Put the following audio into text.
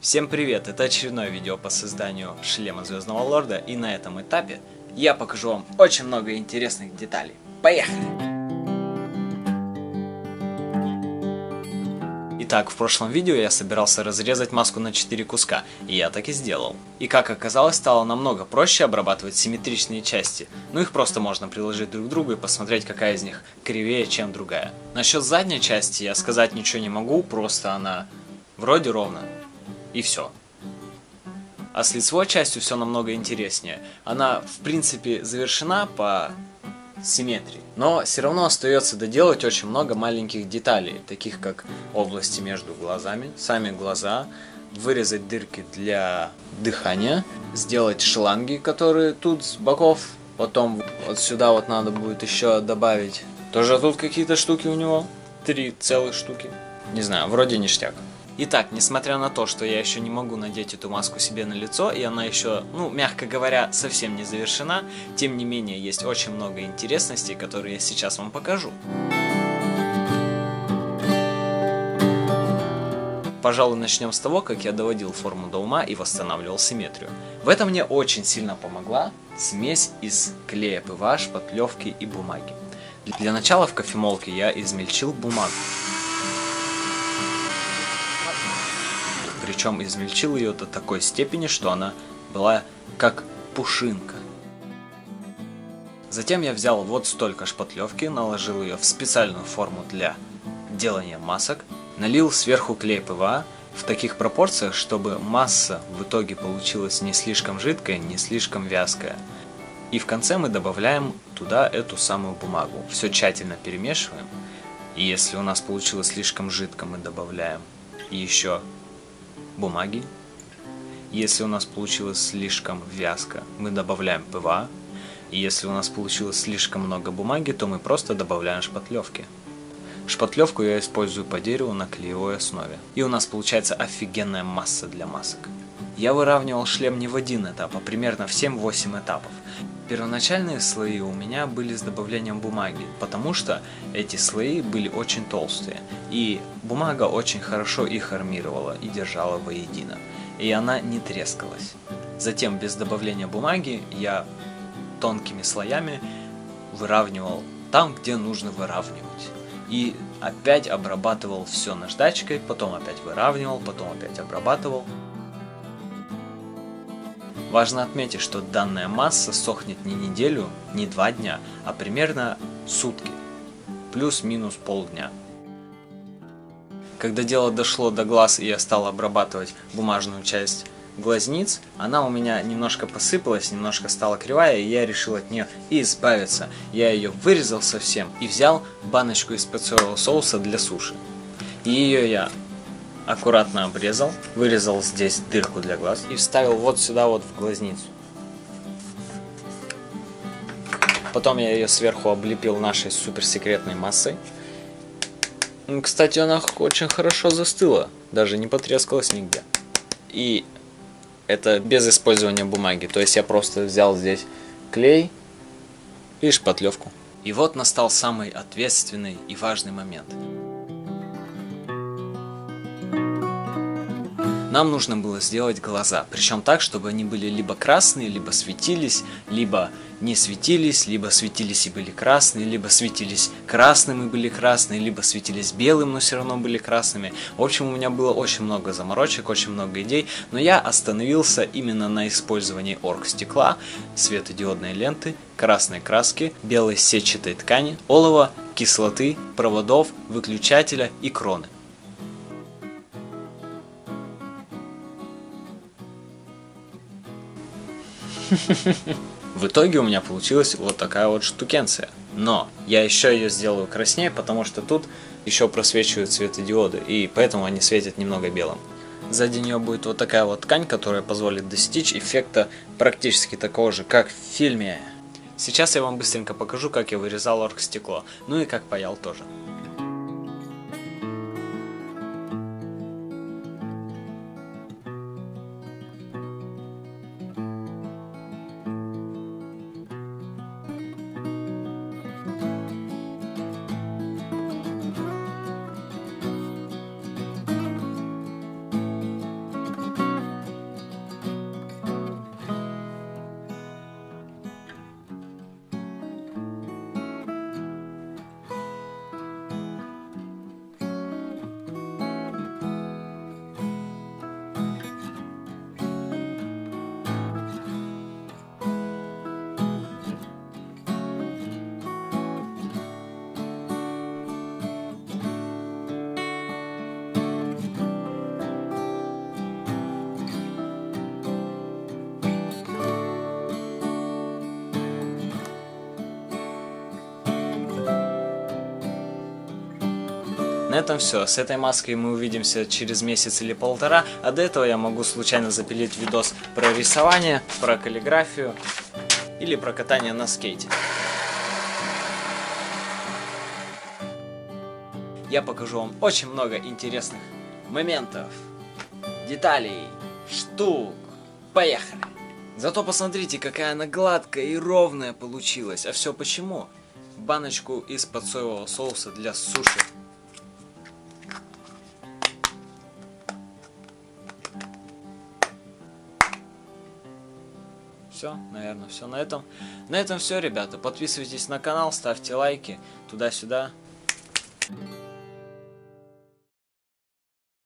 Всем привет! Это очередное видео по созданию шлема Звездного Лорда, и на этом этапе я покажу вам очень много интересных деталей. Поехали! Итак, в прошлом видео я собирался разрезать маску на 4 куска, и я так и сделал. И как оказалось, стало намного проще обрабатывать симметричные части, но их просто можно приложить друг к другу и посмотреть, какая из них кривее, чем другая. Насчет задней части я сказать ничего не могу, просто она вроде ровно. И все. А с лицевой частью все намного интереснее. Она, в принципе, завершена по симметрии, но все равно остается доделать очень много маленьких деталей, таких как области между глазами, сами глаза, вырезать дырки для дыхания, сделать шланги, которые тут с боков, потом вот сюда вот надо будет еще добавить. Тоже тут какие-то штуки у него, 3 целых штуки. Не знаю, вроде ништяк. Итак, несмотря на то, что я еще не могу надеть эту маску себе на лицо, и она еще, мягко говоря, совсем не завершена, тем не менее, есть очень много интересностей, которые я сейчас вам покажу. Пожалуй, начнем с того, как я доводил форму до ума и восстанавливал симметрию. В этом мне очень сильно помогла смесь из клея ПВА, шпатлевки и бумаги. Для начала в кофемолке я измельчил бумагу. Причем измельчил ее до такой степени, что она была как пушинка. Затем я взял вот столько шпатлевки, наложил ее в специальную форму для делания масок, налил сверху клей ПВА в таких пропорциях, чтобы масса в итоге получилась не слишком жидкая, не слишком вязкая. И в конце мы добавляем туда эту самую бумагу. Все тщательно перемешиваем. И если у нас получилось слишком жидко, мы добавляем еще бумаги. Если у нас получилось слишком вязко, мы добавляем ПВА. И если у нас получилось слишком много бумаги, то мы просто добавляем шпатлевки. Шпатлевку я использую по дереву на клеевой основе. И у нас получается офигенная масса для масок. Я выравнивал шлем не в один этап, а примерно в 7-8 этапов. Первоначальные слои у меня были с добавлением бумаги, потому что эти слои были очень толстые, и бумага очень хорошо их армировала и держала воедино, и она не трескалась. Затем без добавления бумаги я тонкими слоями выравнивал там, где нужно выравнивать. И опять обрабатывал все наждачкой, потом опять выравнивал, потом опять обрабатывал. Важно отметить, что данная масса сохнет не неделю, не 2 дня, а примерно сутки, плюс-минус полдня. Когда дело дошло до глаз и я стал обрабатывать бумажную часть глазниц, она у меня немножко посыпалась, немножко стала кривая, и я решил от нее избавиться. Я ее вырезал совсем и взял баночку из-под соевого соуса для суши. И ее я аккуратно обрезал, вырезал здесь дырку для глаз и вставил вот сюда вот в глазницу. Потом я ее сверху облепил нашей суперсекретной массой. Кстати, она очень хорошо застыла, даже не потрескалась нигде. И это без использования бумаги, то есть я просто взял здесь клей и шпатлевку. И вот настал самый ответственный и важный момент. Нам нужно было сделать глаза, причем так, чтобы они были либо красные, либо светились, либо не светились, либо светились и были красные, либо светились красным и были красные, либо светились белым, но все равно были красными. В общем, у меня было очень много заморочек, очень много идей, но я остановился именно на использовании оргстекла, светодиодной ленты, красной краски, белой сетчатой ткани, олова, кислоты, проводов, выключателя и кроны. В итоге у меня получилась вот такая вот штукенция. Но я еще ее сделаю краснее, потому что тут еще просвечивают светодиоды, и поэтому они светят немного белым. Сзади нее будет вот такая вот ткань, которая позволит достичь эффекта практически такого же, как в фильме. Сейчас я вам быстренько покажу, как я вырезал оргстекло, ну и как паял тоже. На этом все. С этой маской мы увидимся через месяц или полтора, а до этого я могу случайно запилить видос про рисование, про каллиграфию или про катание на скейте. Я покажу вам очень много интересных моментов, деталей, штук. Поехали! Зато посмотрите, какая она гладкая и ровная получилась. А все почему? Баночку из-под соевого соуса для суши. Все, наверное, все на этом. На этом все, ребята. Подписывайтесь на канал, ставьте лайки туда-сюда.